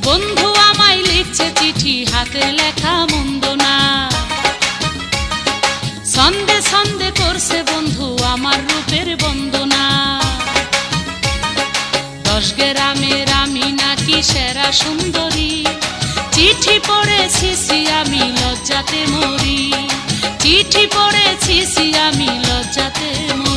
বন্ধু আমায় লিখছে চিঠি, হাতের লেখা মন্দ না। ছন্দে ছন্দে করছে বন্ধু আমার রূপের বন্দনা। 10 গ্রামের আমি নাকি সেরা সুন্দরী, চিঠি পড়েছি আমি লজ্জাতে মরি। চিঠি পড়েছি আমি লজ্জাতে মরি।